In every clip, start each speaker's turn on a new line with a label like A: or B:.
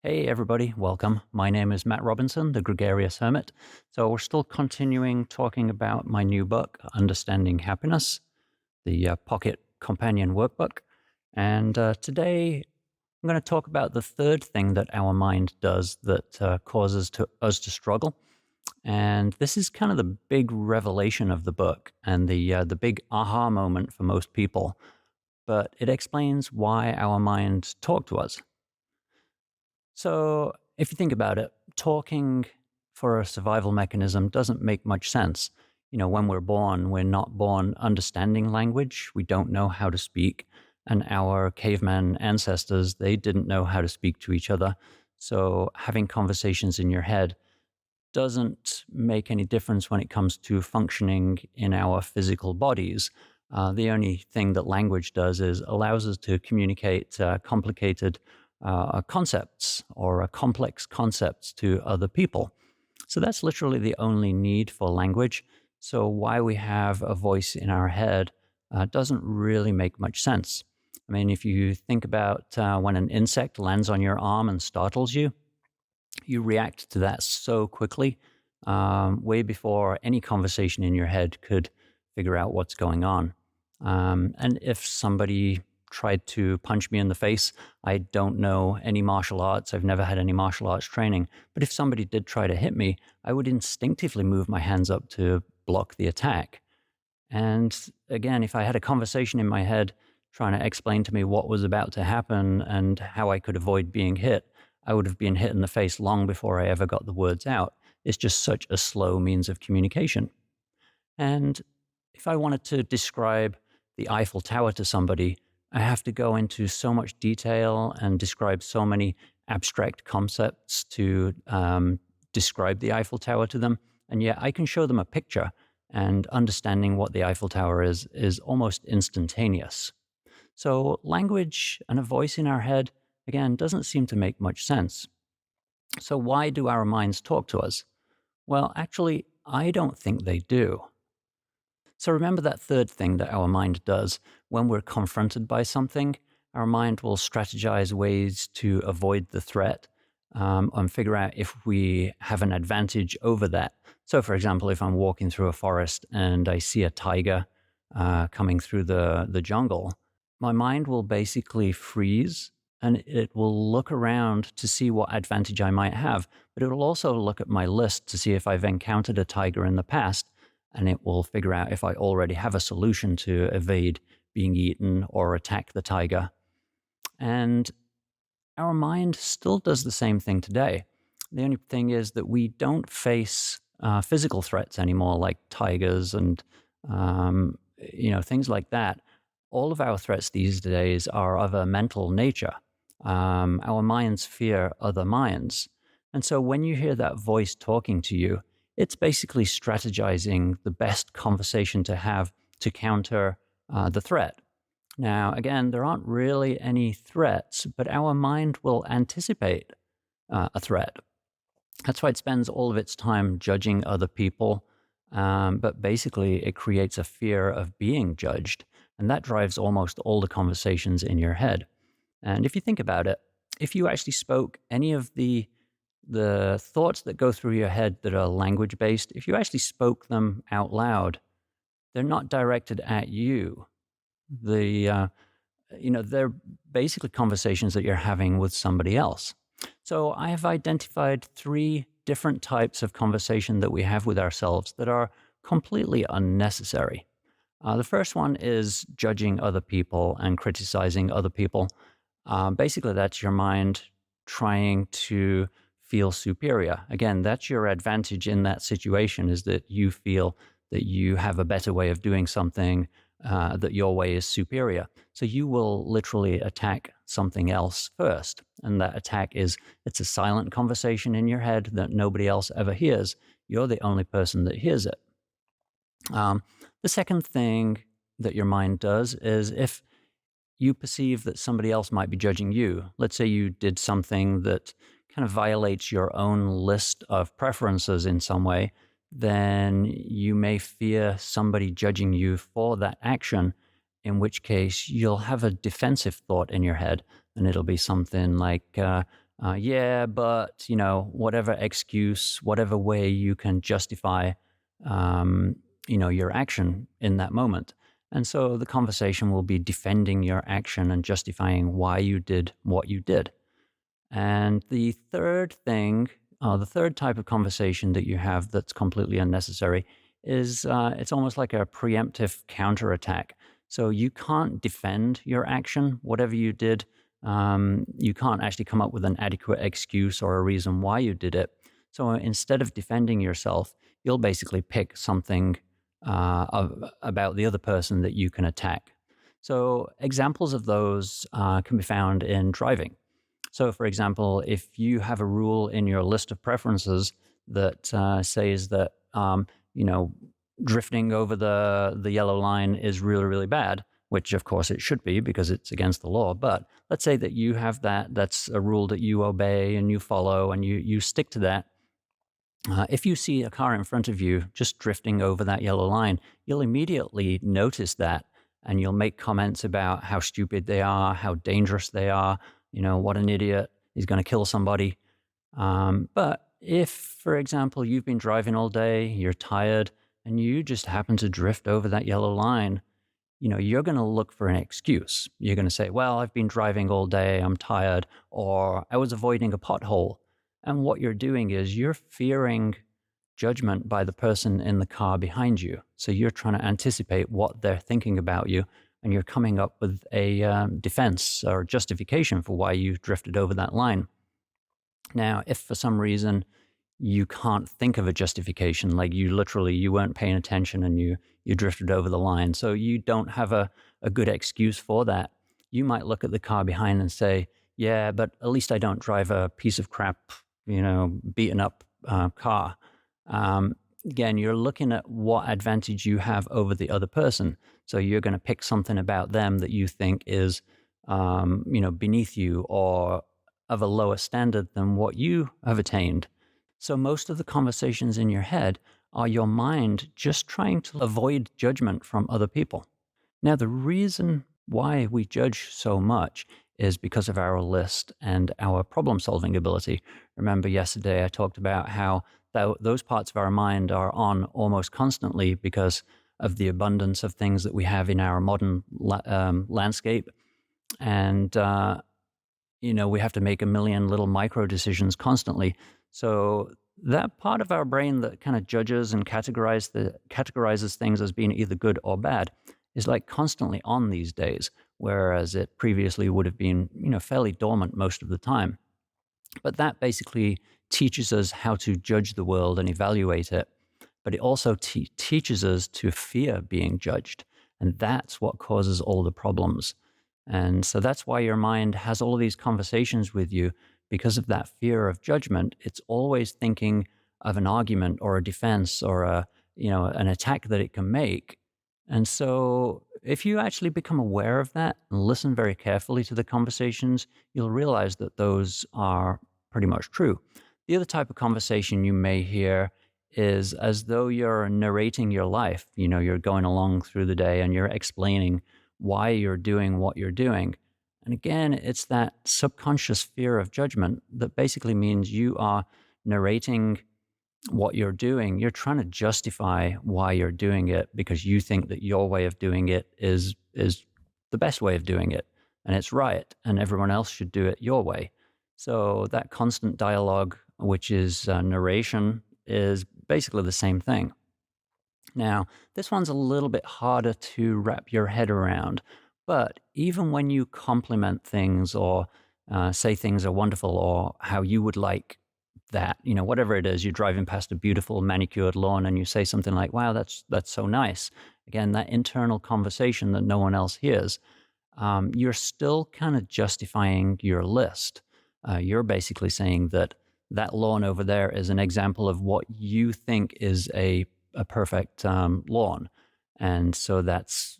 A: Hey, everybody, welcome. My name is Matt Robinson, the Gregarious Hermit. So, we're still continuing talking about my new book, Understanding Happiness, the Pocket Companion Workbook. And today, I'm going to talk about the third thing that our mind does that causes us to struggle. And this is kind of the big revelation of the book and the big aha moment for most people. But it explains why our minds talk to us. So, if you think about it, talking for a survival mechanism doesn't make much sense. When we're born, we're not born understanding language. We don't know how to speak. And our caveman ancestors, they didn't know how to speak to each other. So, having conversations in your head doesn't make any difference when it comes to functioning in our physical bodies. The only thing that language does is allows us to communicate complicated concepts or complex concepts to other people. So that's literally the only need for language. So why we have a voice in our head doesn't really make much sense. I mean, if you think about when an insect lands on your arm and startles you, you react to that so quickly, way before any conversation in your head could figure out what's going on. And if somebody tried to punch me in the face, I don't know any martial arts. I've never had any martial arts training. But if somebody did try to hit me, I would instinctively move my hands up to block the attack. And again, if I had a conversation in my head trying to explain to me what was about to happen and how I could avoid being hit, I would have been hit in the face long before I ever got the words out. It's just such a slow means of communication. And if I wanted to describe the Eiffel Tower to somebody, I have to go into so much detail and describe so many abstract concepts to describe the Eiffel Tower to them. And yet I can show them a picture, and understanding what the Eiffel Tower is almost instantaneous. So language and a voice in our head, again, doesn't seem to make much sense. So why do our minds talk to us? Well, actually, I don't think they do. So remember that third thing that our mind does. When we're confronted by something, our mind will strategize ways to avoid the threat and figure out if we have an advantage over that. So, for example, if I'm walking through a forest and I see a tiger coming through the jungle, my mind will basically freeze and it will look around to see what advantage I might have. But it will also look at my list to see if I've encountered a tiger in the past, and it will figure out if I already have a solution to evade being eaten or attack the tiger. And our mind still does the same thing today. The only thing is that we don't face physical threats anymore, like tigers and things like that. All of our threats these days are of a mental nature. Our minds fear other minds. And so when you hear that voice talking to you, it's basically strategizing the best conversation to have to counter the threat. Now, again, there aren't really any threats, but our mind will anticipate a threat. That's why it spends all of its time judging other people. But basically, it creates a fear of being judged. And that drives almost all the conversations in your head. And if you think about it, if you actually spoke any of the thoughts that go through your head that are language based, if you actually spoke them out loud, they're not directed at you. They're basically conversations that you're having with somebody else. So I have identified 3 different types of conversation that we have with ourselves that are completely unnecessary. The first one is judging other people and criticizing other people. Basically, that's your mind trying to feel superior. Again, that's your advantage in that situation, is that you feel that you have a better way of doing something, that your way is superior. So you will literally attack something else first. And that attack it's a silent conversation in your head that nobody else ever hears. You're the only person that hears it. The second thing that your mind does is if you perceive that somebody else might be judging you, let's say you did something that kind of violates your own list of preferences in some way, then you may fear somebody judging you for that action, in which case you'll have a defensive thought in your head. And it'll be something like, Yeah, but, whatever excuse, whatever way you can justify, um, your action in that moment. And so the conversation will be defending your action and justifying why you did what you did. And the third type of conversation that you have that's completely unnecessary is it's almost like a preemptive counterattack. So you can't defend your action, whatever you did. You can't actually come up with an adequate excuse or a reason why you did it. So instead of defending yourself, you'll basically pick something about the other person that you can attack. So examples of those can be found in driving. So, for example, if you have a rule in your list of preferences that says that you know drifting over the yellow line is really really bad, which of course it should be because it's against the law. But let's say that you have that's a rule that you obey and you follow and you stick to that. If you see a car in front of you just drifting over that yellow line, you'll immediately notice that and you'll make comments about how stupid they are, how dangerous they are, what an idiot, he's going to kill somebody. But if, for example, you've been driving all day, you're tired, and you just happen to drift over that yellow line, you're going to look for an excuse. You're going to say, well, I've been driving all day, I'm tired, or I was avoiding a pothole. And what you're doing is you're fearing judgment by the person in the car behind you. So you're trying to anticipate what they're thinking about you, and you're coming up with a defense or justification for why you drifted over that line. Now, if for some reason you can't think of a justification, like you weren't paying attention and you drifted over the line, so you don't have a good excuse for that, you might look at the car behind and say, yeah, but at least I don't drive a piece of crap, beaten up car. Again, you're looking at what advantage you have over the other person. So you're going to pick something about them that you think is, beneath you or of a lower standard than what you have attained. So most of the conversations in your head are your mind just trying to avoid judgment from other people. Now, the reason why we judge so much is because of our list and our problem solving ability. Remember, yesterday I talked about how those parts of our mind are on almost constantly because of the abundance of things that we have in our modern landscape. And, we have to make a million little micro decisions constantly. So that part of our brain that kind of judges and categorizes things as being either good or bad is like constantly on these days, whereas it previously would have been, fairly dormant most of the time. But that basically teaches us how to judge the world and evaluate it. But it also teaches us to fear being judged. And that's what causes all the problems. And so that's why your mind has all of these conversations with you because of that fear of judgment. It's always thinking of an argument or a defense or an attack that it can make. And so if you actually become aware of that and listen very carefully to the conversations, you'll realize that those are pretty much true. The other type of conversation you may hear is as though you're narrating your life. You're going along through the day and you're explaining why you're doing what you're doing. And again, it's that subconscious fear of judgment that basically means you are narrating what you're doing. You're trying to justify why you're doing it because you think that your way of doing it is the best way of doing it, and it's right, and everyone else should do it your way. So that constant dialogue, which is narration, is basically the same thing. Now, this one's a little bit harder to wrap your head around, but even when you compliment things or say things are wonderful or how you would like that, whatever it is, you're driving past a beautiful manicured lawn and you say something like, wow, that's so nice. Again, that internal conversation that no one else hears, you're still kind of justifying your list. You're basically saying that lawn over there is an example of what you think is a perfect lawn. And so that's,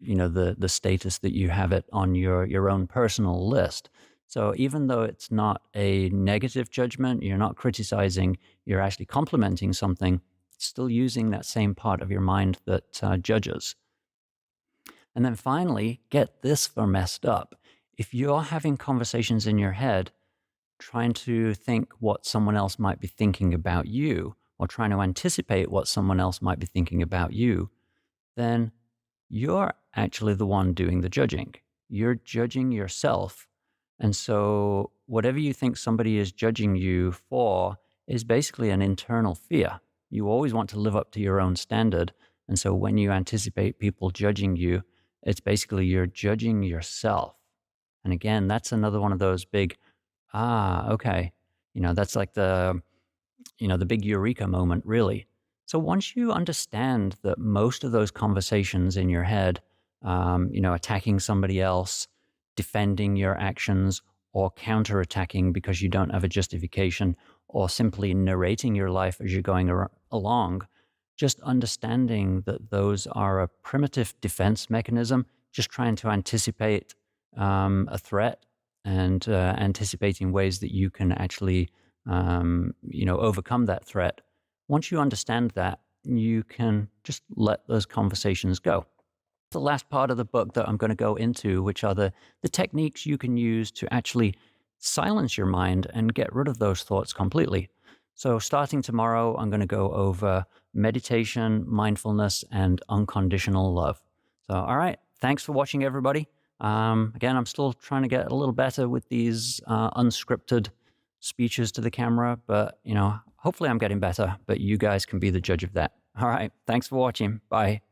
A: the status that you have it on your own personal list. So even though it's not a negative judgment, you're not criticizing, you're actually complimenting something, it's still using that same part of your mind that judges. And then finally, get this for messed up. If you're having conversations in your head trying to think what someone else might be thinking about you, or trying to anticipate what someone else might be thinking about you, then you're actually the one doing the judging. You're judging yourself. And so whatever you think somebody is judging you for is basically an internal fear. You always want to live up to your own standard. And so when you anticipate people judging you, it's basically you're judging yourself. And again, that's another one of those big, okay. That's like the big eureka moment, really. So once you understand that most of those conversations in your head, attacking somebody else, defending your actions, or counterattacking because you don't have a justification, or simply narrating your life as you're going along, just understanding that those are a primitive defense mechanism, just trying to anticipate a threat and anticipating ways that you can actually overcome that threat. Once you understand that, you can just let those conversations go. The last part of the book that I'm going to go into, which are the techniques you can use to actually silence your mind and get rid of those thoughts completely. So starting tomorrow, I'm going to go over meditation, mindfulness, and unconditional love. So, all right. Thanks for watching, everybody. Again, I'm still trying to get a little better with these unscripted speeches to the camera, but, hopefully I'm getting better, but you guys can be the judge of that. All right. Thanks for watching. Bye.